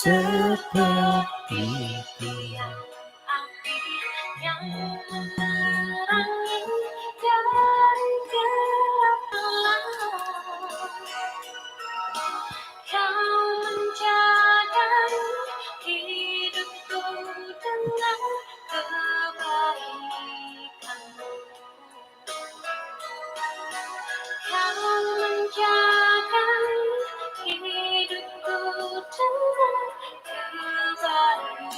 seperti tiang api yang menerangi dari gelap malam. Kau menjaga hidupku dengan kebaikan-Mu. Kau menjaga hidupku dengan kebaikan-Mu.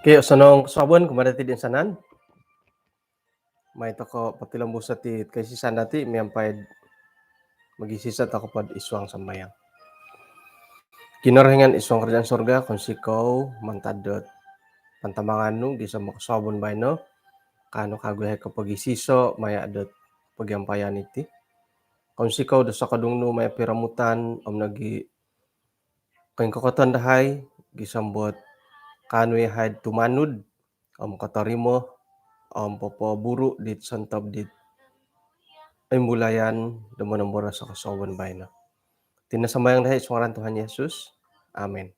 Kaya sanong sabon kumadati din sanan. May toko patilang busa ti kasi sandati miyampay magisisa ta kapag iswang sambayang. Kinarahingan iswang kerjaan surga kung sikaw mantadot pantamangan no di sa makasabon bay no kano kaguhay kapag isiso maya adot pagyampayan iti. Kung sikaw do sa kadungno maya piramutan nagi kung kakotandahay gisambot kano yahay tumanud katarimo papaburo dit santab dit imbulayan dumanambora sa kasawan bay na. Tinasambayang dahi sumaran Tuhan Yesus. Amen.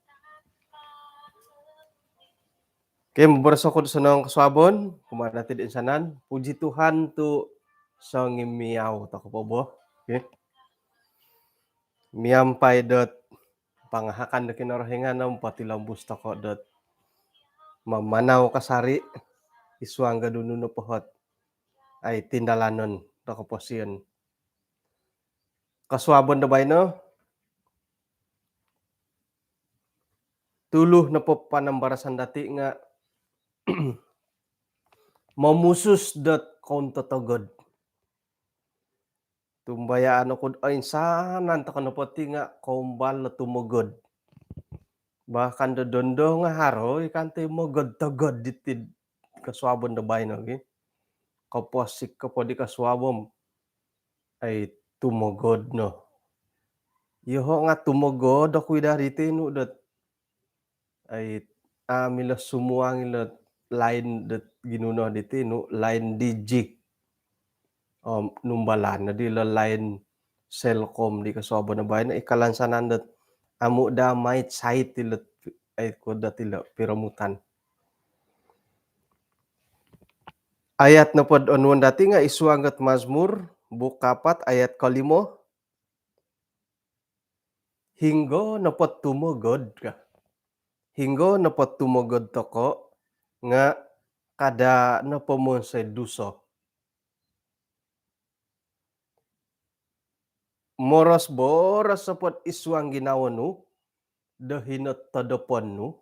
Kaya mabaras ako sa nang kasabon, kumanatid insanan, puji Tuhan tu sa ngimiyaw tako po bo. Okay? Miyampay dot pangahakan na kinarahingan ng patilambus tako dot mamanaw kasari iswang gadununo pohot ay tindalanon tako po siyon. Kaswabon na bay no? Tuluh na po panambarasan dati nga mamusus dot kauntotogod. Tumbayaan ako ay sanan ta kano pati nga kaumbal na tumugod. Bahkan dodondo nga haro ikante mo god togod ditid kaswabon na bay no gi. Kaposik ka po di kaswabom ay tumugod no. Yoho nga tumugod ako dariti no dot ay mila sumuang ilot line dot ginuno diti no line DJ numbalan na di la line Celcom di kaswabon na bay na ikalansanan dot amo da might site tilot ay kuda tilo piramutan. Ayat na pod onwan dati nga isuangat Mazmur buk 4 ayat 5. Hinggo na pod tumugod ka. Hinggo na pod tumugod toko nga kada na pomon sa duso. Moros boras sa pod iswang ginawa no dahinot tadopon no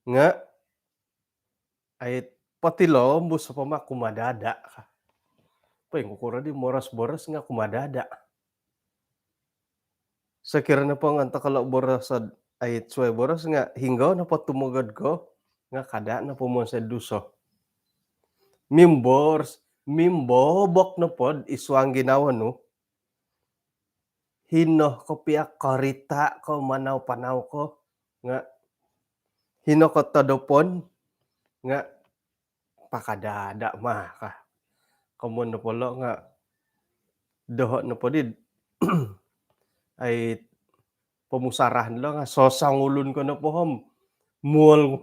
nga ay patilo mbus sa pama kumadada ka. Pay kukura di moras boras nga kumadada. Sa kira na po nga takalo boras sa ay tsuay boras nga hinggo na pod tumugod ko nga kada na pomon sa duso. Mimbobok na pod iswang ginawa no. Hino ko piak karita ko manaw panaw ko nga hino ko tadopon nga pakadada mah ka. Kamon na polo nga doho na podid ay pamusarahan lang nga sosangulon ko na pohom mual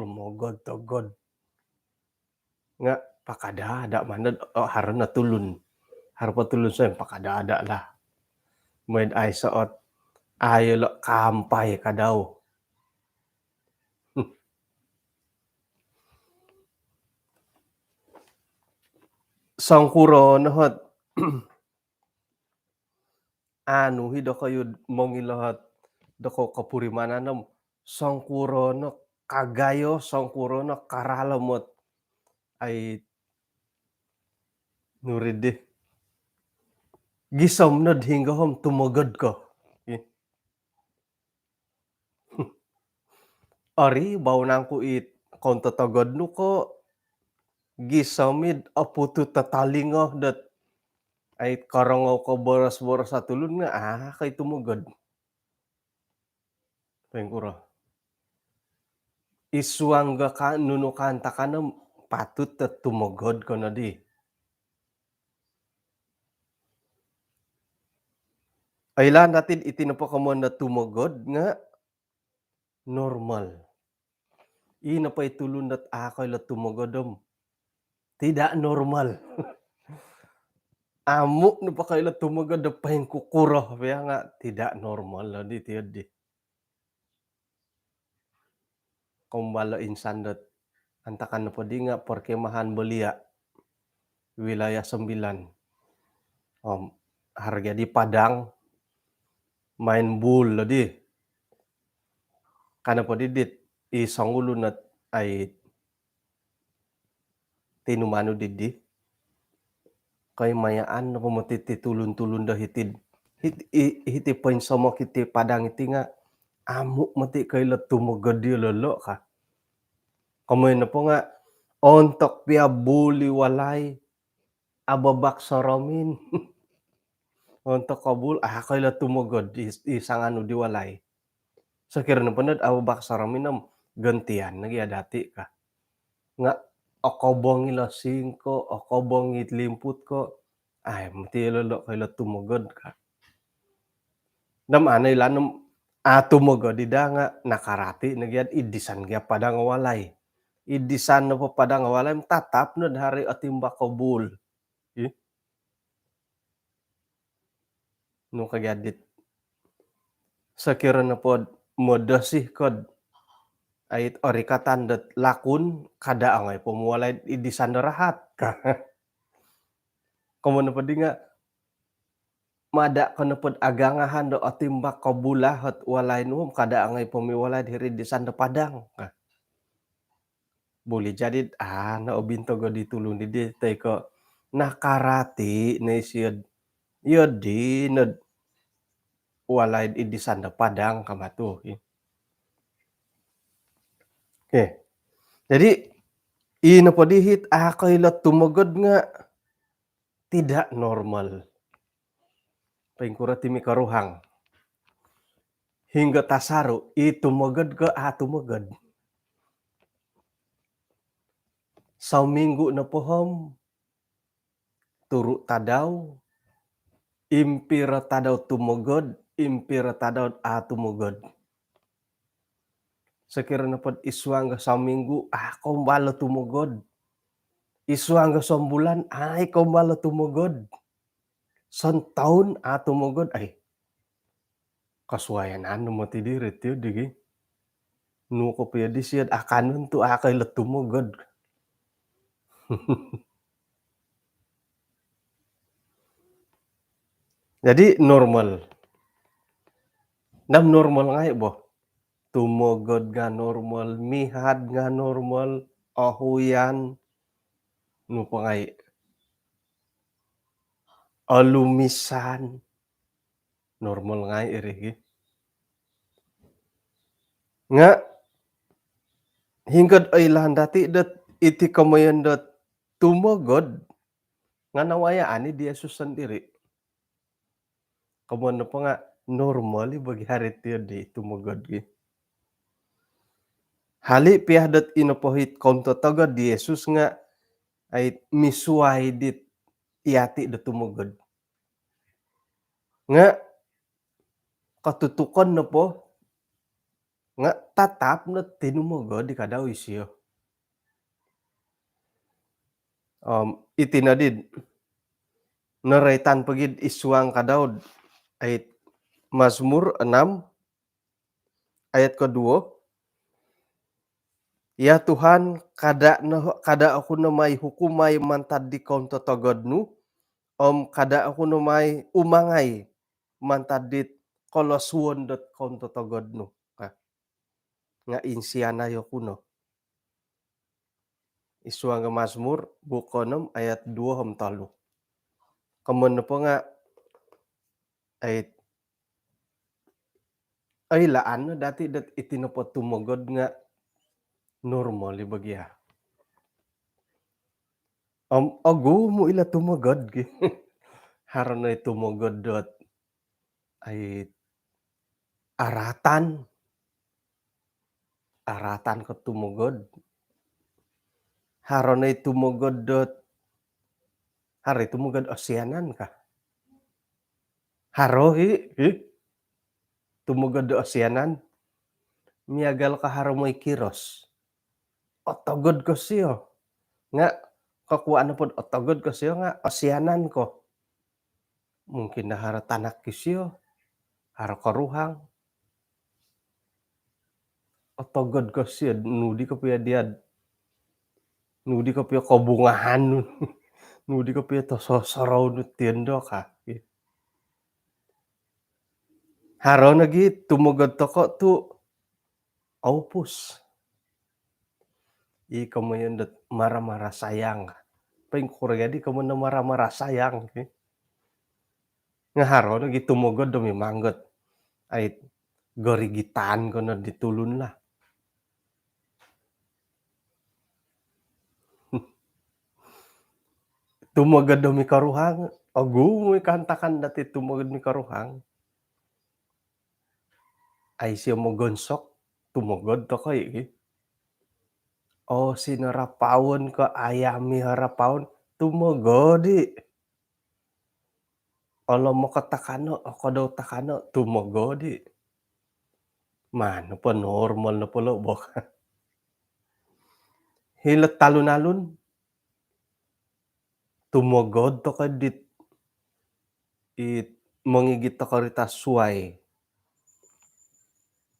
mogod togod nga pakadada man haron na tulun haro patulun sa pakadada lah med ay saot ayo lo kampay ka daw. Sangkuro nohot hido kayo mongilahat dako kapurimananam sangkuro no kagayo sangkuro no karalamot ay nuride gisom nod hinggahom tumugod ko. Ari bawnang ko it kontotogod no ko gisamid aputo tatalingo dat Ait karongo ko boros-boros satulun nga, kay tumugod, pengkuro. Isuangga ka nunukanta ka na patut tet tumugod kono di. Ailan natin itinupa na tumugod nga normal. Ina pa'y tulun dat akoy la tumogodom. Tidak normal. Amo no pa kayo la tumogod da pahin kukuro. Kaya nga, tidak normal la di tiyad di. Kumbalo insan dat antakan na po di nga Perkemahan Belia. Wilayah 9. Harga di Padang. Main bul la di. Kana po didit isang ulun at ay tinumano didi. Kay mayaan na pumatiti tulun-tulun da hitid. Hiti point sa mo kiti Padang iti nga amo mati kay la tumugod di lolo ka. Kamoy na po nga ontok pia buli walay ababak saramin. Ontok kabul kay la tumugod isang ano di walay. Sakir na panad ababak saramin nam gantian nagya dati ka. Nga akobong ila 5, akobong itlimput ko. Ay mati lolo kay la tumugod ka. Nam anay lanam tumugod ida nga nakarati nagyan idisan gya Padang walay. Idisan na po Padang walay tatap na hari atimbak kabul. No kagadit. Sakira na po modasih kod ait orikatan dat lakun kada angay pumuwalay idisan na rahat ka. Komo na po di nga mada ka na pod agangahan do atimbak kabula hat walay no kada angay pumiwalay diri idisan na Padang ka. Boleh jadi naobinto go ditulong di tay ko nakarati na isiyad yodi nad walay idisan na Padang kamato. Jadi ina po dihit akoy la tumugod nga tidak normal. Pengkura timi karuhang. Hingga tasaro itumugod ka tumugod. Sa minggu na pohom turu tadaw impira tadaw tumugod, impira tadaw tumugod. Sakira na pod iswang sa minggu kumbalo tumugod. Iswang sa bulan kumbalo tumugod. San taon tumugod kasuwayan ano mo ti dirit yun digi. Nuko pa yun siyad akanon to akay la tumugod. Jadi normal. Nam normal nga bo. Tumugod nga normal, mihad nga normal, ahuyan, no pa ngay, alumisan, normal nga irigi. Nga, hinggad ay lahan dati dat iti kamayan dat tumugod, nga nawayaan ni Jesus sandiri. Kamuan na pa nga, normal bagi harit yun di tumugod gi. Hali piyadat inapohit konto tagad di Jesus nga ay misuay dit iyati da tumugod. Nga katutukan na po nga tatap na tinumugod di kadaw isyo. Itinadid naraytan pagid iswang kadaw ay Mazmur 6 ayat kedua. Ya Tuhan, kada ako na may hukumay mantad di kaunto tagadnu, kada ako na may umangay mantad dit koloswon dot kaunto tagadnu. Nga insiana yo kuno. Iswa nga Mazmur, buko 6 ayat 2 talo. Kamun na po nga ay laan na dati dat itinapot tumugod nga normal ibagya. Ago mo ila tumagad. harana tumugod ay aratan, aratan ko tumugod, harana tumugod hari tumugod osyanan ka. Haro tumugod osyanan, miagal ka haro mo'y kiros, otogod ko siyo, nga kakuan na pod otogod ko siyo nga osyanan ko. Mungkin na haro tanak ki siyo, haro karuhang, otogod ko siyo nudi ko piya diad, nudi ko piya kabungahan nun, nudi ko piya to sosorow nu tiyendo ka. Haro nagi tumugod toko tu aupus. Ikaw dot marah-marah sayang, paing kurayadi kamu na marah-marah sayang, nga haro nagi tumugod do mimanggot ay gorigitaan ko na ditulon la. Tumugod do mi karuhang, mo'y kantakan dati tumugod mi karuhang, ay siya mo gonsok, tumugod to koy. O sinarapawon ko ayami harapawon, tumugodi. Olo mo katakano, ako daw takano, tumugodi. Mano pa normal na pala baka. Hilat talon-alon, tumugod to ka it mangigit to ka rita suway.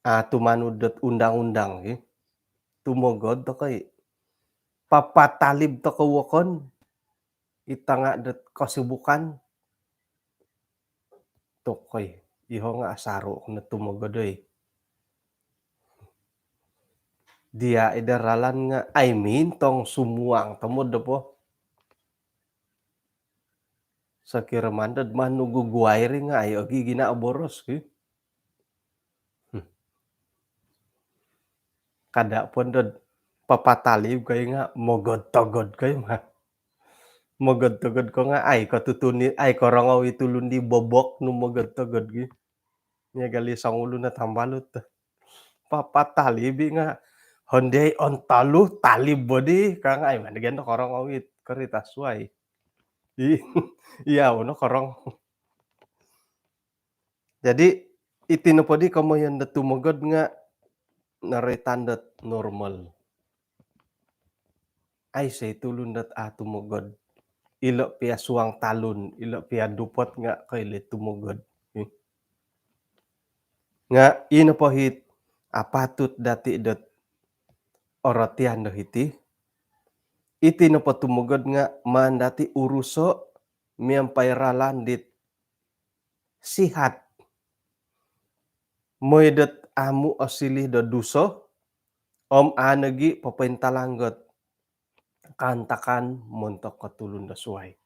Tumanud dot undang-undang tumugod to kay papatalib to ka wakon, itanga dot kasibukan. Tokoy, iho nga asaro ko na tumugod dia idaralan nga I mean tong sumuang tamod po. Sa kiramandad manugugway nga ay agi ginaaboros kada pondod papatalib kayo nga mogod-togod kayo mogod-togod ko nga ay katutuni ay karangaw itulon di bobok no mogod-togod nya gali sangulo na tambalot papatalibi nga honday on talu talib body ka nga ay managanda karangaw it karitasway iya no karang jadi itinupodi kamo yan da tumugod nga naritandat normal. Ay say tulon dat tumugod. Ilo piya suwang talon, ilo piya dupot nga kaili tumugod. Nga ino po hit patut dati dot oratian do hiti. Iti no po tumugod nga mandati uruso miyang pairalan dit sihat. Moy dot amu asilih do duso om anagi papaintalanggot kantakan montok katulon da suway.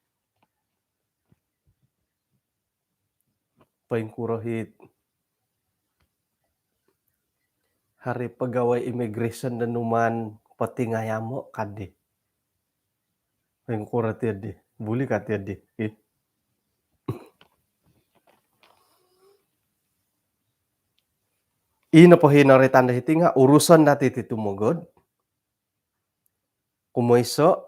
Paingkurohit hari pegawai immigration dan numan patingayamo kadi. Paingkura tiadi, buli ka tiadi. Ino po hinaritan da hiti nga urusan dati ti tumugod. Kumoiso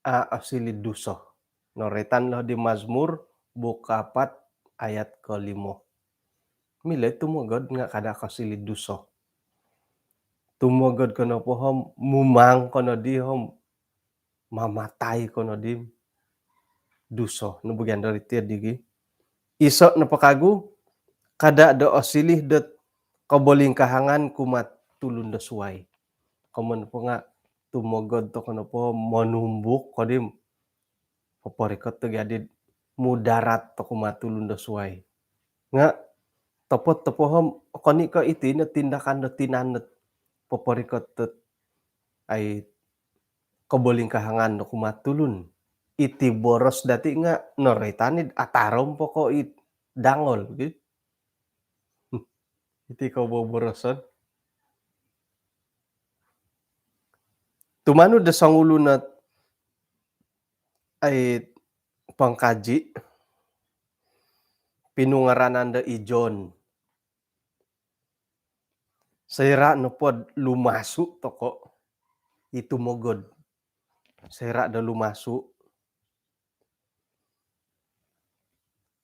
asilid duso. Noritan lo di Mazmur buka 4 ayat ke-5. Milay tumugod nga kada kasilid duso. Tumugod kono po hom mumang kono di hom mamatay kono di duso no bagyan dari tiadi iso na pakagu kada do asilih dot kabolingkahangan kumat tulon da suway. Kamon po nga tumugod to kono po manumbuk kodim paparikot to gadid mudarat to kumatulon da suway. Nga tapot to pohom kani ka iti na tindakan da tinanot paparikot tot ay kabolingkahangan no kumatulon. Iti boros dati nga noritanid atarom po ko dangol iti kaboboroson. Tumano da sangulo na ay pangkaji pinungarananda ijon. Sera no pod lumasu toko itu mogod. Sera da lumasu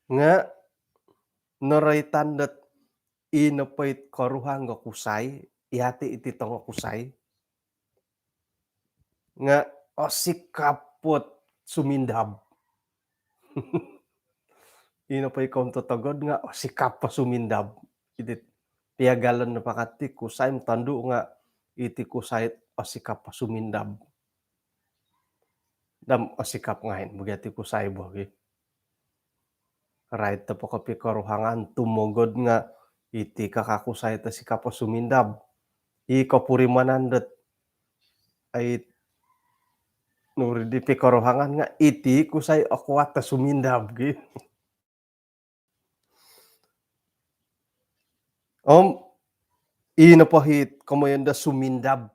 nga noraitandat inapait koruhang nga kusay ihati iti tongo kusay nga osikapot sumindab. Inapay kom totogod nga osikap pa sumindab. Iti piagalan na pakati kusay tandu nga iti kusay osikap pa sumindab. Dam osikap ngayon bugati kusay bogi. Right ta po kapi koruhangan tumogod nga iti kakakusay ta sikap pa sumindab. Ikapurimanandat ay nuri di pikoruhangan nga iti kusay akwat ta sumindab gi. Inapahit kamayanda sumindab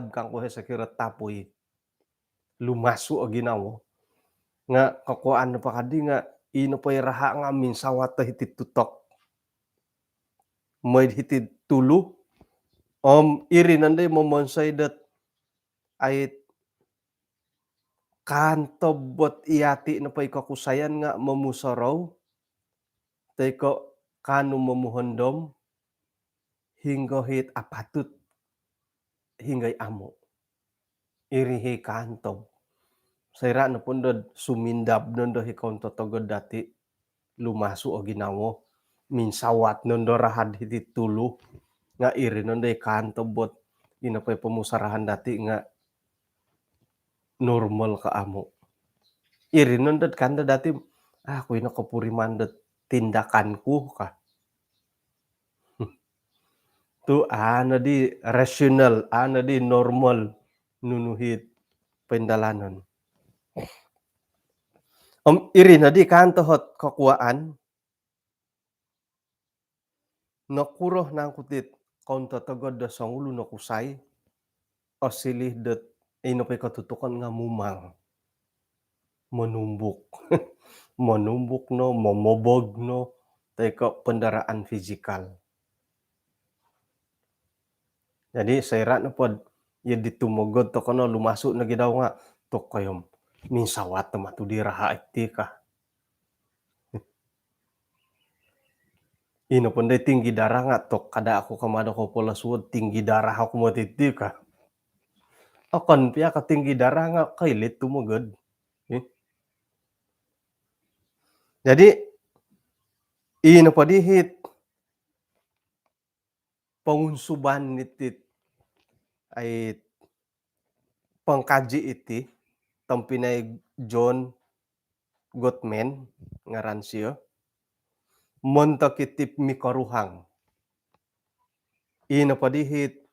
kang kuha sa kirat tapoy. Lumasu a ginawo nga kakuan na pakadi nga inapay raha nga minsawat ta hiti tutok. May hiti tulu iri nanday mamonsay dat ay kanto bot iyati na pay kakusayan nga mamusaraw teko kanu mamuhondom hinggo hit apatut hinggay amo. Irihi kanto. Sayra na pundod sumindab nondo hikaw totogod dati lumasu o ginawo. Minsawat nondo rahad hiti tulu nga iri nondo kanto bot inapay pamusarahan dati nga normal ka amo. Iri nondo kanda dati kuy nakapurimandat tindakanku ka. Tu ana di rational, ana di normal nunuhit pendalanon. Iri na di kanto hot kakuaan nakuroh nang kutit kaun tatagod da sangulo na kusay o silih dat inapay katutukan nga mumang. Manumbuk. Manumbuk no, mamobog no, teko pendaraan physical. Jadi sayra na pod yadi tumogod to kono lumasu na gidaw nga to kayom minsawat ta matudi raha iti ka. Ino ponday tinggi darah nga tok kada ako kamado ko pola suod tinggi darah ako matiti ka. Akon piya ka tinggi darah nga kailit tumogod. Jadi ino padihit pangunsuban nitit ay pangkaji iti tampinay John Gottman ngaran siya. Montak iti mikaruhang. Ino padihit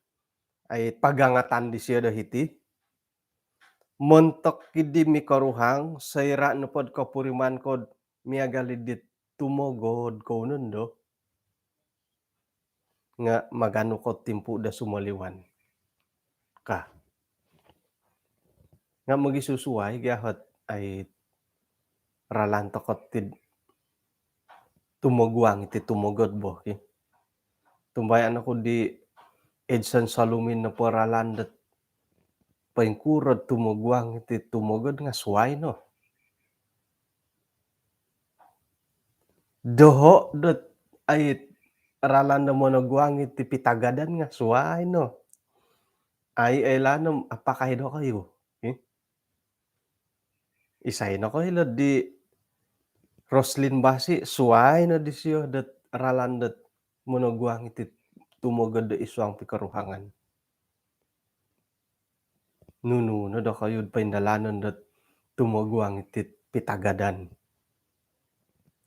ay pagangatan di siya dahiti. Montak kidi mikaruhang sayra na pod kapuriman kod miagalidit tumogod ko nundo nga magano ko timpu da sumaliwan ka. Nga magisusuway gahot ay ralanto ko tid tumogwang iti tumogod bo. Tumbayan ako di Edson Salumin na paralandat paingkurod tumogwang iti tumogod nga suway no. Doho dot ay ralan na mo nagwang iti pitagadan nga suway no. Ay lanom apakahido kayo. Isay na ko hilod di Roslyn Basi suway na di siya dat ralan dat mo nagwang iti tumogod da iswang pikaruhangan. Nuno na da kayo paindalanon dat tumogwang iti pitagadan.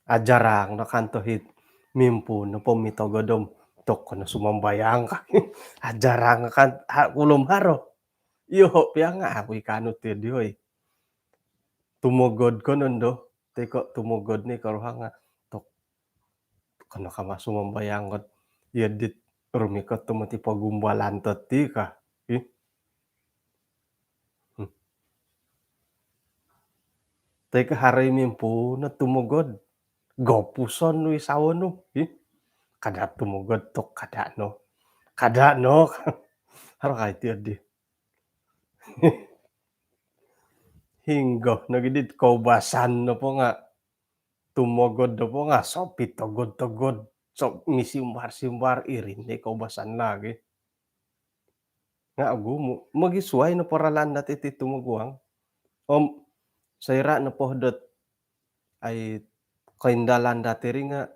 Ajarang nakanto hit mimpu na pumitogodom tok na sumambayang ka. Ajarang kan ulom haro. Yo piya nga ako'y kanot ti diyoy. Tumogod ko nondo teko tumogod ni karuhanga tok kana ka masumambayang kat yadit rumikot tumati pagumbalantot ti ka. Teka haray mimpu na tumogod. gopuson we sawono, kada tumugod to kada no haro kahit di hinggo nagidit kaubasan na po nga tumugod na po nga so pitugod-tugod so misimbar-simbar irin ni kaubasan lagi. Nga agumo magisuway na paralan dati iti tumugwang sayra na pohdot ay kaindalan dati rin nga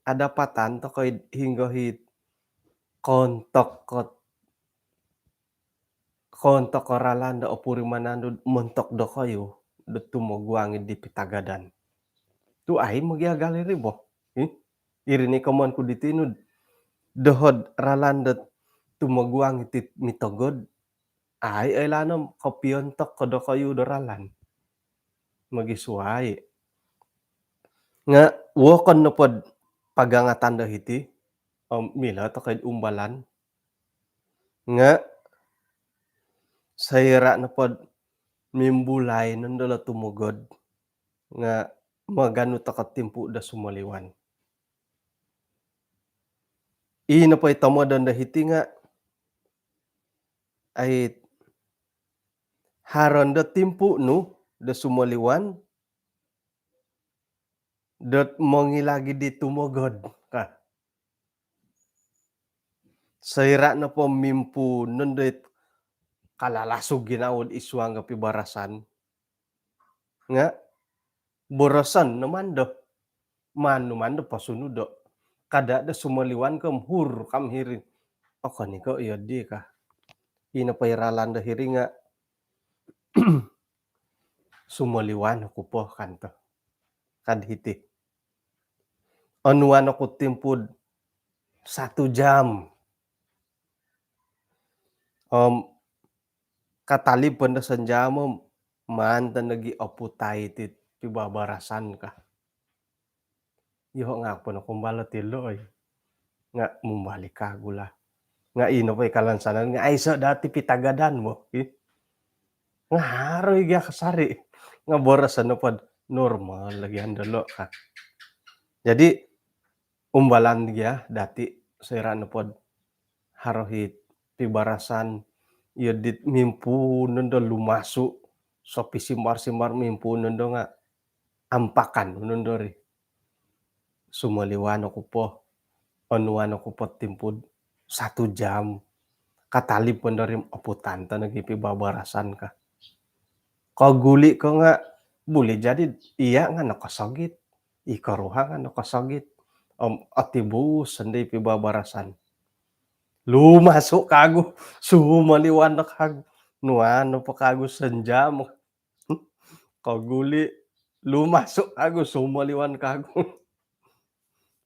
adapatan to kay hinggo hit kontok kot kontok oralan da opuri mananod montok do kayo da tumugwang idi pitagadan. Tu ay magyagali ribo, irini kaman ko ditinod dohod ralandet tumagwang iti mitugod ay lanam kopyontok kada kayo da ralan magisuway. Nga wokon na pod pagangatan dahiti mila to kay umbalan nga sayra na pod mimbulay nandala tumugod nga magano ta katimpo da sumaliwan. Napay tamadan dahiti nga ay haron da timpo no da sumaliwan dat mangilagi di tumugod ka. Sayra na po mimpu nundet kalalasog ginawod iswang nga pibarasan nga borosan naman do mano pasunod do kada da sumaliwan kam hur kam hirin kani ko di ka inapairalan da hiri nga sumaliwan ako po kanto kadhiti anuan ako timpud 1 jam katalib panda sanjamo manta nagiaputay ti pibabarasan ka. Iho nga po na kumbala ti Loy nga mumbalik ka gula. Nga pa'y kalansanan nga ay so dati pitagadan mo. Nga haroy gya kasari nga borasan na pod normal lagi handalo ka. Jadi umbalan gya dati sayra na pod harohit pibarasan yadit mimpu nando lumasu so pisimbar-simbar mimpu nando nga ampakan nando ri sumaliwan ako po anuan ako po timpud 1 jam katalib po na rin aputan ta nagipibabarasan ka kaguli ko nga buli jadi iya nga nakasagit ikaruha nga nakasagit atibus sanday pibabarasan lumasok kago sumaliwan na kago nuano pa kago sanjam kaguli lumasok kago sumaliwan kago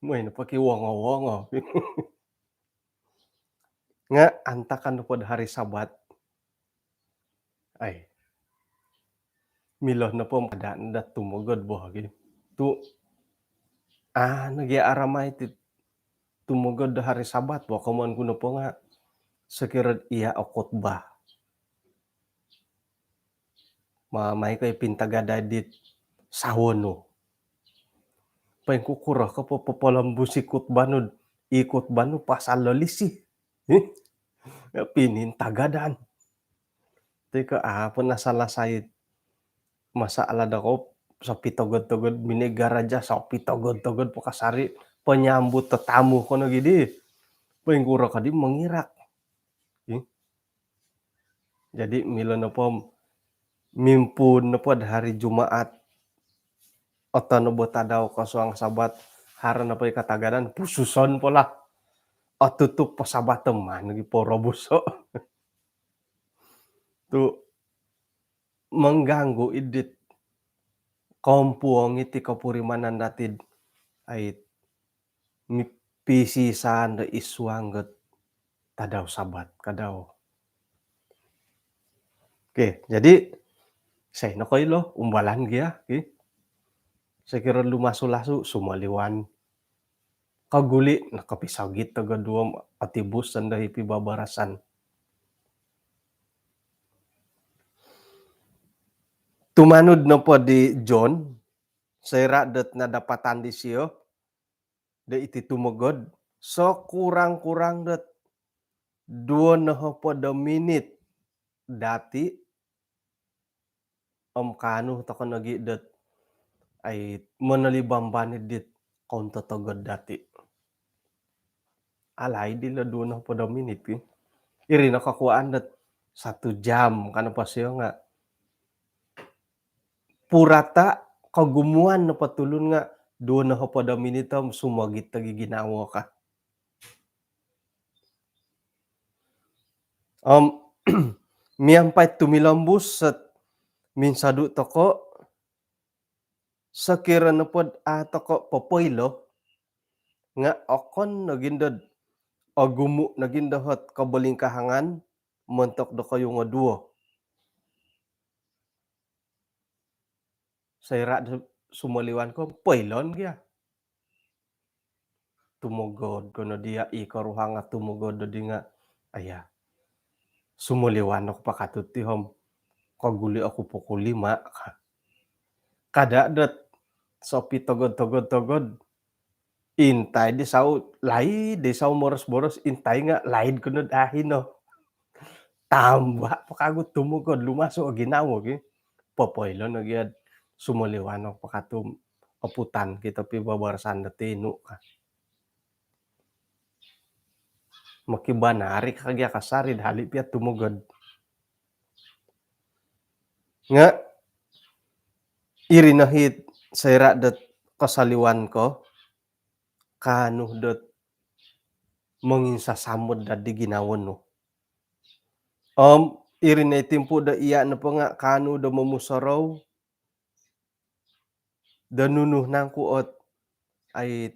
may napakiwanga-wanga nga antakan pod hari Sabat ay miloh na po kadaan da tumugod bohagi tu nagyaramay ti tumugod da hari Sabat wa kaman kuno po nga sakirad iya o khotbah mamay kay pintagada dit sawono pain kukura ka po papalambusi khotbah no ikotbah no pasal lalisi pinintagadan teka panasalasayit masaalad ako sa pitugod-tugod binigaraja sa pitugod-tugod po kasari panyambut tatamu ko na gidi pain kura ka di mangirak jadi milo na po mimpun na pod hari Jumaat oto no botadaw kasuang Sabat haran na po katagadan pususon pola tutup pa Sabat teman gi porobuso tu mengganggu idit kompuong iti kapurimanan datid ay pisisan da iswangget tadaw Sabat kadaw. Oke, jadi say na koylo umbalan gya sakira lumasu-lasu sumaliwan kaguli nakapisagit tagaduam atibus sandahi pibabarasan tumanod na po di John Saira det nadapatan di siyo, da iti tumugod. So kurang-kurang det 20 menit dati kanu tokonogi det ay manalibambanid dit kaunto togod dati. Alay dila 20 menit iri nakakuaan det 1 jam kana pa siyo nga purata kagumuan na patulon nga 20 menit sumagit tagi ginawa ka. Miampay tumilambus at minsadu toko sakira na pod toko popoylo nga okon nagindad agumu nagindahot kabalingkahangan mentok da kayo nga duo. Saira sumaliwan ko poylon gya. Tumugod kono dia ikaruha nga tumugod di nga aya. Sumuliwan ako pakatuti kaguli ako pukul 5 kadadet sopi togod intay di sau lain di sau moros-moros intay nga lain kuno ahin no. Tamba pakagut tumugod lumaso ginawa popoylo na gyud sumuliwan ako pakatum aputan kita pi babarasan da tino ka. Makibanari kagya kasarid hali piat tumugod. Nga iri nahit saira det kasaliwan ko kanu det manginsasamod dadi ginawon no. Iri na itimpo da iya na pa nga kanu da mamusaraw da nunuh nang kuot ay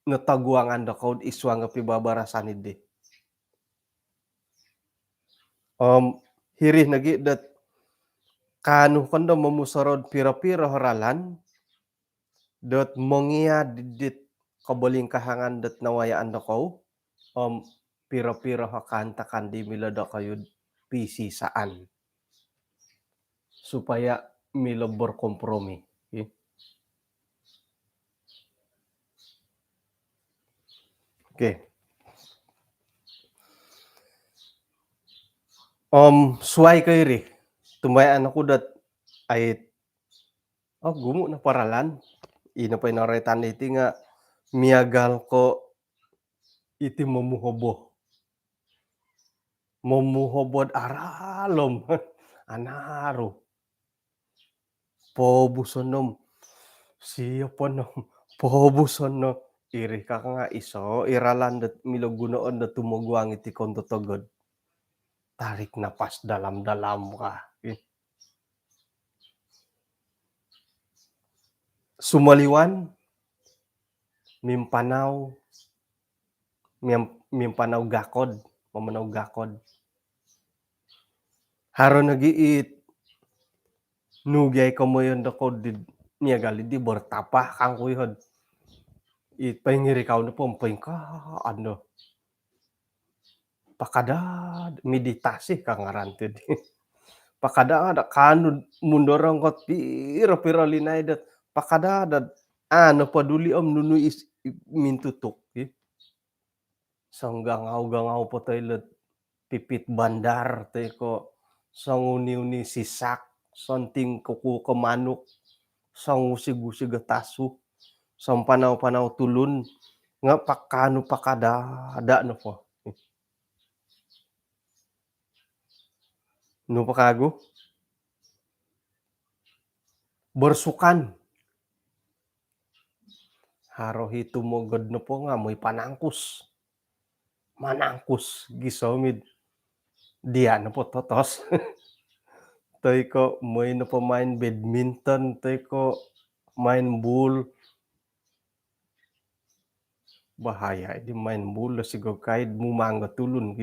nataguangan da kaud iswa nga pibabarasan idi. Hirih nagi det kanu kanda mamusarod pira-pira haralan det mongia didit kabalingkahangan det nawayaan da kaw pira-pira hakantakan di mila da kayud pisisaan supaya mila berkompromi. Okay. Suway kay ri tumbayan ako dat ay gumo na paralan ina pa inaretan iti nga miagal ko iti mamuhobod aralom anaro pobusonom siyapanom pobusono iri ka nga iso iralan dat milagunoon da tumugwang iti konto togod tarik napas dalam-dalam ka. Sumaliwan mimpanaw gakod mamanaw gakod haro nagiit nugay kamoyon da kod niya gali di bertapah kang kuyod it pangirikaw na po ka ano pakada meditasi kang arantid pakada ada kanu mundorong kot pira-pira linay dat pakada dat ano paduli nunu is mintutuk sanggangaw-gangaw po tayo pipit bandar tayo ko sanguniw-ni sisak santing kuku kemanuk sangusig-usig tasu sang panaw-panaw tulun nga pakano pakada ada no po no pakago bersukan haro hitumugod no po nga moy manangkus gisomid dia na po totos tay ko moy na pamain badminton tay ko main bul bahaya di main bul siguro kahit mumangga tulun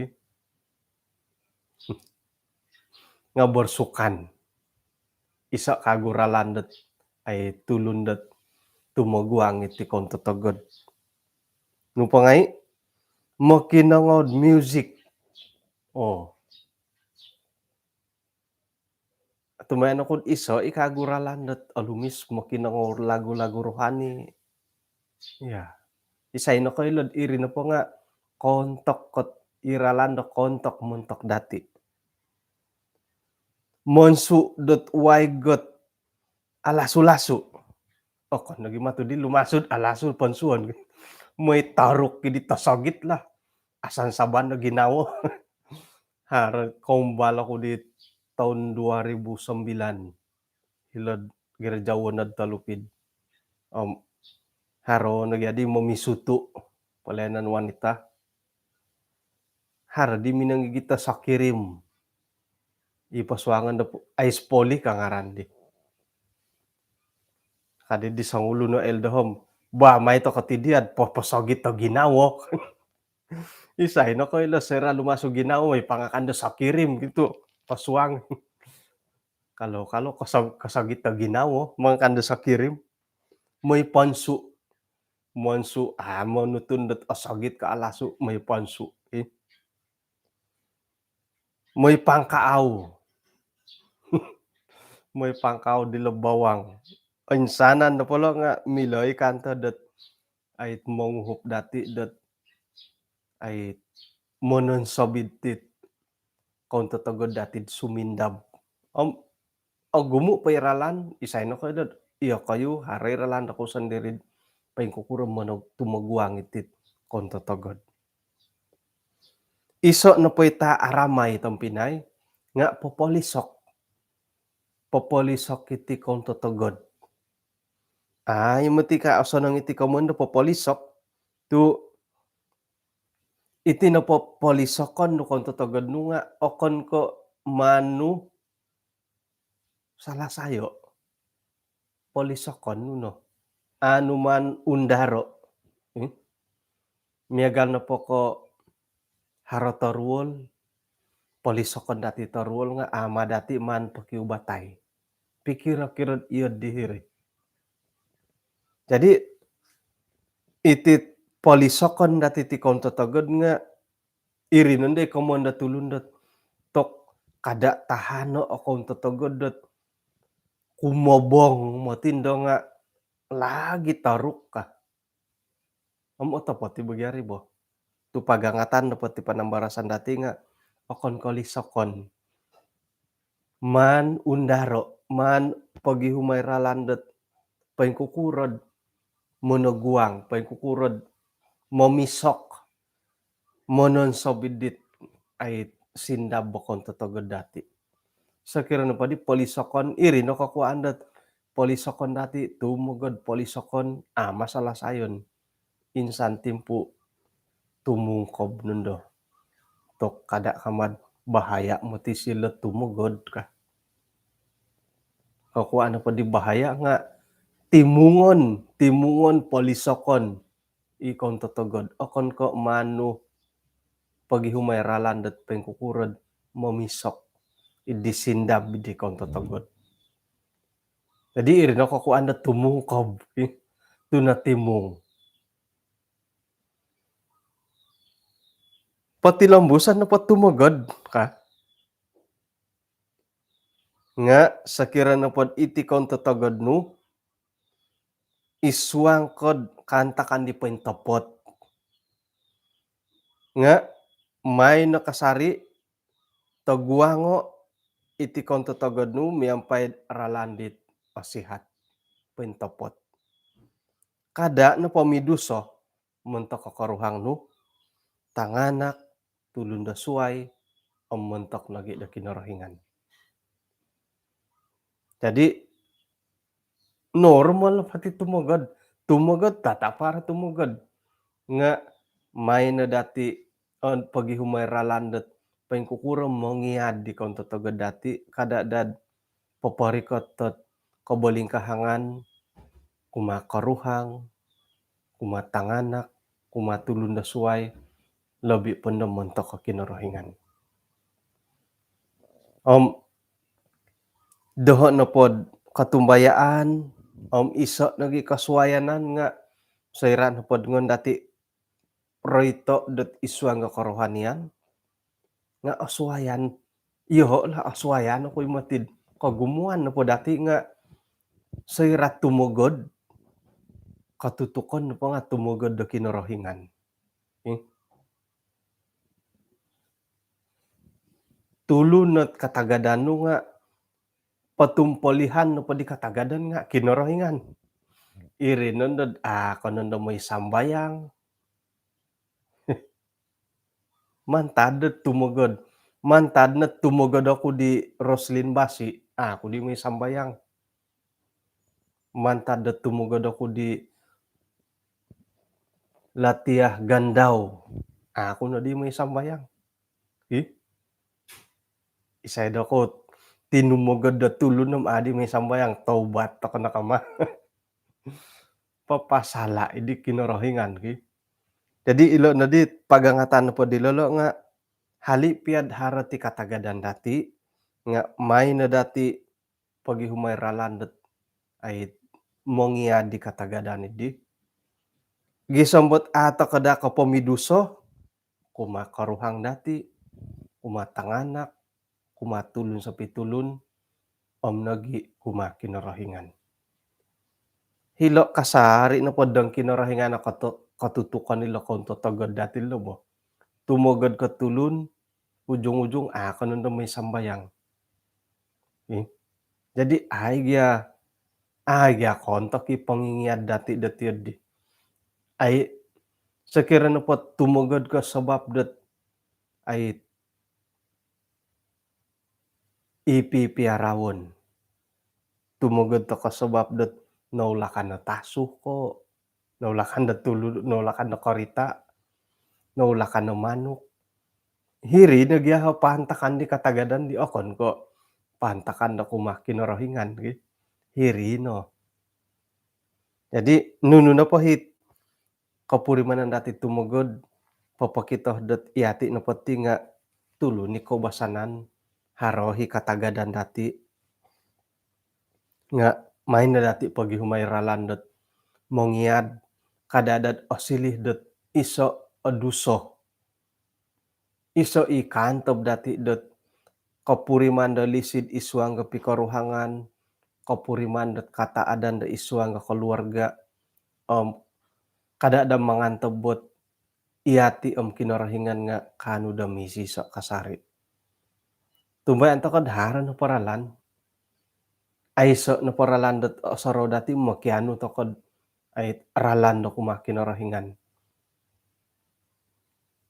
nga bersukan isa kaguralan dat ay tulun dat tumugwang iti konto togod no pangay makinangod music Atumayan ako iso ikaguralandet alumis makinangor lagu-lagu rohani. Ya, isay na koylod iri na po nga kontok kot iralando kontok muntok dati. Monsu dot waygot alasu-lasu. Oh, kon lagi matudi lumasud alasu ponsuon. Moy taruk kidi tasagit lah. Asan saban na ginawa. Hara kaumbala ko di tahun 2009. Hilad girjawon ad talupid. Haro nagyadi mamisutu pelayanan wanita. Hara di minanggigita sakirim. Ipaswangan da ice poli kangaran di. Kadi di sangulo no eldahom. Ba may to katidiad pasagit to ginawa. Isay na koy la sera lumaso ginawa may pangakanda sakirim gitu. Paswang. Kalau kasagit ta ginawa mangkanda sakirim. May pansu. Monsu manutundot asagit ka alasu may pansu. May pangkaaw. May pangkaaw di lebawang. Insanan na pala nga miloy kanta dat ay monghup dati dat ay monon sabitit konto tagod dati sumindab. Gumo pa iralan isay na kayo dat iya kayo haray iralan ako sandiri paing kukuram manog tumagwang itit konto tagod. Iso na po ita aramay itong Pinay nga popolisok. Popolisok iti konto tagod. Yung matika aso nang iti kamundo popolisok tu iti na popolisokon no konto tagod no nga okon ko manu salah sayo polisokon no anuman undaro miagal na po ko haro torwol polisokon dati torwol nga ama dati man pakiubatay pikira-kirod iyod dihiri. Jadi iti polisokon dati ti konto tagod nga iri nunde komonda tulundot tok kada tahano o konto tagod dot kumobong motindo nga lagi taruk ka. Oto po ti bagyari bo. Tu pagangatan dapat ti panambarasan dati nga okon kolisokon man undaro man pagihumay ralandet paing kukurod monoguang paing kukurod momisok monon sobidit ay sindab konto tagod dati. Sakira na pa di polisokon iri no kakuan dat polisokon dati tumugod polisokon masalah sayon insan timpu tumungkob nundo tok kada kamad bahaya mati sila tumugod ka. Kakuan na pa di bahaya nga timungon polisokon ikon totogod okon ko manu pagihumay ralan dat paing kukurod momisok idisindab di kon totogod. Jadi iri no kakuan dat tumungkob tu na timung. Pati lambusan na patumagod ka. Nga sakira na pod iti kon totogod no iswang kod kantakan di pentopot. Nga may nakasari taguango iti kon totogod no miampay ralandit pasihat pentopot. Kada na pamiduso mentok kakaruhang no tanganak tulunda suay mentok lagi da kinarahingan. Jadi normal pati tumugod. Tumugod tata para tumugod. Nga may na dati pagihumay ralandet paing kukuram mongiad di kon totogod dati kada dad paparikot tot kabalingkahangan kumakaruhang kumatanganak kumatulunda suay labi panda mentok kinarahingan. Doho na pod katumbayaan isa nagi kaswayanan nga sayran pod ngon dati proyekto dot iswang nga karohanian nga aswayan iho lah aswayan ako'y matid kagumuan na po dati nga sayrat tumugod, katutukon na po nga tumugod da kinorohingan. Tulon at katagadan no nga patumpolihan no pa di katagadan nga kinorohingan. Iri nunod kanon na mo'y sambayang. Mantad na tumugod. Mantad na tumugod ako di Roslyn Basi. Ako di may sambayang. Mantad na tumugod ako di Latiah Gandaw. Ako na di may sambayang. Isay da ko tinumugod da tulon nam adi may sambayang taubat ako na kama. Papasala idi kinorohingan ki. Jadi ilo na di pagangatan po di lolo nga hali piad harati katagadan dati nga may na dati pagihumay ralandet ay mongia di katagadan idi. Gisambot ata kada ka pamiduso kumakaruhang dati kumatanganak kumatulon sa pitulon nagi kumakinorohingan. Hilo kasari na podang kinorohingan na katutukan nila kung tatagad dati lo mo. Tumugod ka tulon, ujung-ujung kanon na may sambayang. Jadi agya kontak ipangingiyad dati di. Ay sekira na po tumugod ka sabab dat ay ipipiarawon. Tumugod to ka sabab dat naulakan na taso ko, naulakan na tulod, naulakan na korita, naulakan na manok. Hiri nagyahaw pahantakan di katagadan di okon ko. Pahantakan na kumakinorohingan. Hiri no. Jadi nuno na po hit kapurimanan dati tumugod papakitoh dat iati na pati nga tulo ni kobasanan harohi katagadan dati nga main na dati pagihumay ralandet mongiad kadadad osilih dat iso aduso iso ikantob dati dat kapuriman da lisid isuang ga pikaruhangan kapuriman dat kataadan da isuang ga keluarga kadada mangantobot iati kinorohingan nga kanu da misi sa kasari. Tumbay anto kadharan no paralan ay so no paralan dat saro dati makiano to kod ay ralan no kumakinorohingan.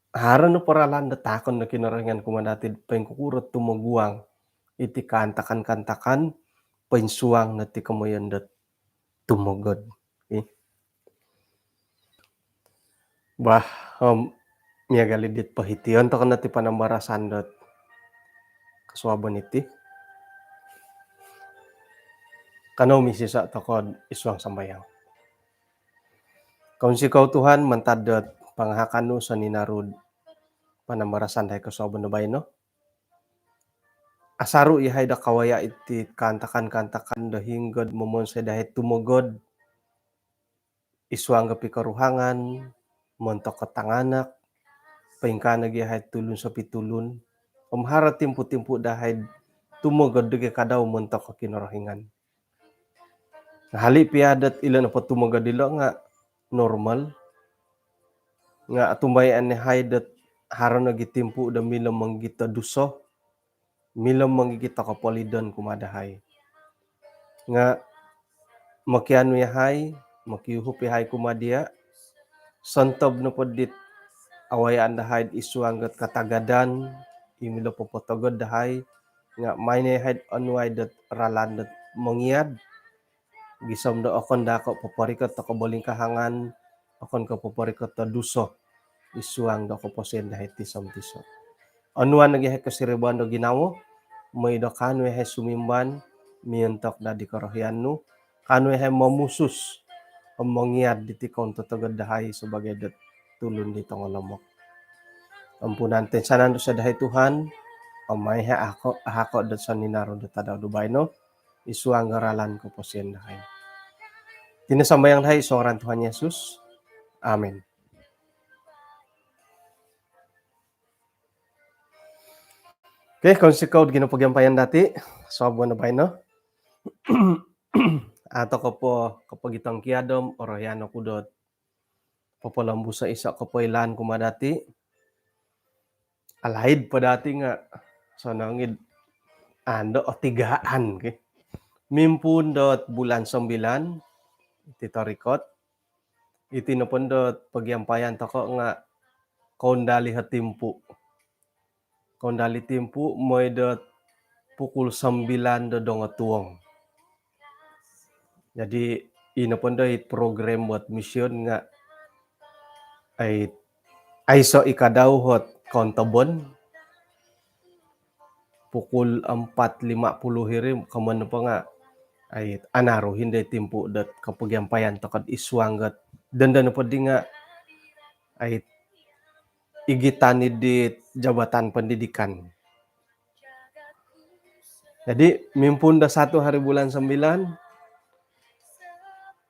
Haran no paralan dat takon na kinorohingan kumadati pengkukurot tumuguang iti kantakan-kantakan pensuang na ti kamoyan dat tumugod. Bah miyagalidit pahitiyon to na ti panambarasan dat kaswaban iti. Kanaw misisa to kod isuang sambayang. Kaun sikaw Tuhan mantadat panghakano sa ninarud panambarasan dahi kaswaban na bayno. Asaru ihay da kawaya iti kantakan-kantakan da hinggod momonsay dahi tumugod isuang ga pikaruhangan montok katanganak paingkanag ihay tulon sa pitulon umhara timpu-timpu dahi tumugod dagi kadaw montok kinorohingan. Hali piadat ilan na tumugod dilo nga normal nga atumbayan ni haydat haron nagitimpu da milam manggita duso milam manggita kapolidan kumadahay nga makiano yahay makiyuhup yahay kumadia santob no podit awayaan dahay isuanggat katagadan imilo popotogod dahay nga may nahay anuay dat ralan dat mangyad gisam do akon dako paparikot to kabaling kahangan akon ka paparikot to duso isuang do ko posen dahi tisam tiso anuan nagihay kasiriban do ginawo may do kanu yahay sumimban mientok na di karohyan kanu yahay mamusus ang mangyad diti kon tatagad dahay sebagai dat tulon dito nga lamok ampunan tensanan do sa dahay Tuhan amay ako dat sa ninaro dat tadaw dubay no isuang garalan ko po siyan dahay. Tinasambayang dahay isong ran Tuhan Yesus. Amen. Oke, kung sikaw ginapagyampayan dati, suaban na bay no? Ato ko po kapag itang kiyadom orohyano kudot papalambu sa isa kapailan ko madati. Alaid pa dati nga sa nangid ando o tigaan ke. Mimpundot bulan 9 iti tarikot. Iti napundot pagyampayan ta ko nga kaundali hatimpu. Kaundali timpu moydot pukul 9 dodong tuwang. Jadi inapundoy program buat misyon nga ay so ikadawhot kontabon pukul 4:50 hirim kaman pa nga ay anaro hindi timpu dat kapagyampayan takad iswanggat dandan pa di nga ay igitan di jabatan pendidikan. Jadi mimpunda 1 hari bulan 9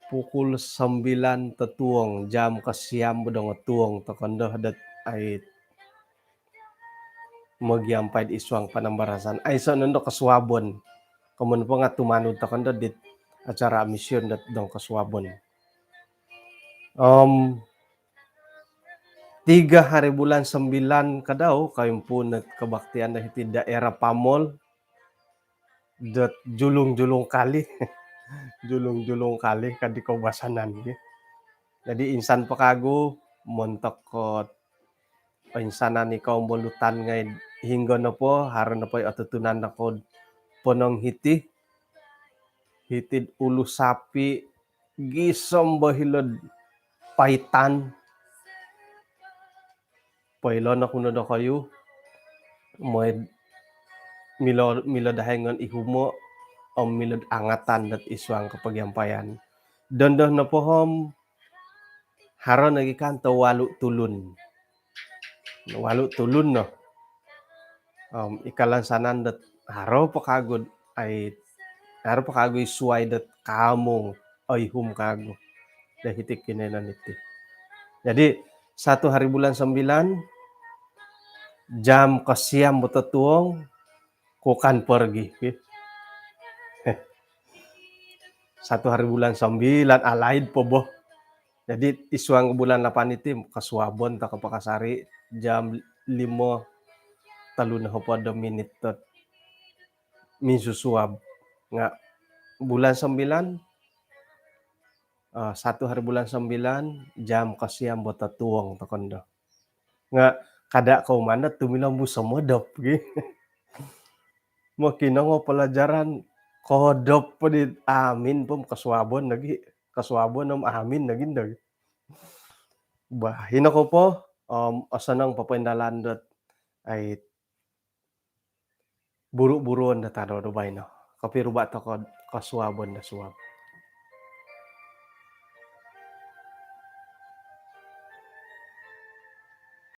pukul 9 tetuong jam kasiam bedong tuong tokondoh dat ay magyampay iswang panambarasan ay so nando kaswabon kamun pa nga tumanod tokondoh dit acara misyon dat dong kaswabon. 3 hari bulan 9 kadaw kayong po nagkabaktian na iti daerah Pamol dat julung-julung kali julung-julung kali kadi kabasanan ge. Jadi insan pakago montok ko insanan ikaw bolutan ngay hinggo na po haron na po atutunan na ko ponong hitid ulo sapi gisom bahilod paitan pailo na kuno na kayo moy milo dahengon ihumo o milod angatan dat iswang kapagyampayan. Dondoh na pohom haron nagikanto 8 tulun. 8 tulun no. Ikalansanan dat haro pakagod isuay dat kamong ay hum kago. Dahitik kinenan iti. Jadi 1 hari bulan 9 jam kasiam betatuong kukan pergi. 1 hari bulan 9 alaid po boh. Jadi iswang bulan 8 iti kaswabon ta kapakasari jam 5:32 minit tot misusuab nga bulan 9 1 hari bulan 9 jam kasiam betatuong tokondo. Nga kada kaumanat tumilambu sa modop gi. Mo kinango pelajaran kodop pa di amin pom kaswabon lagi. Kaswabon am amin nagindag. Bahin ako po asanang papaindalandot ay buru-buruan na taro do bay no. Kapiruba to ko kaswabon na suwab.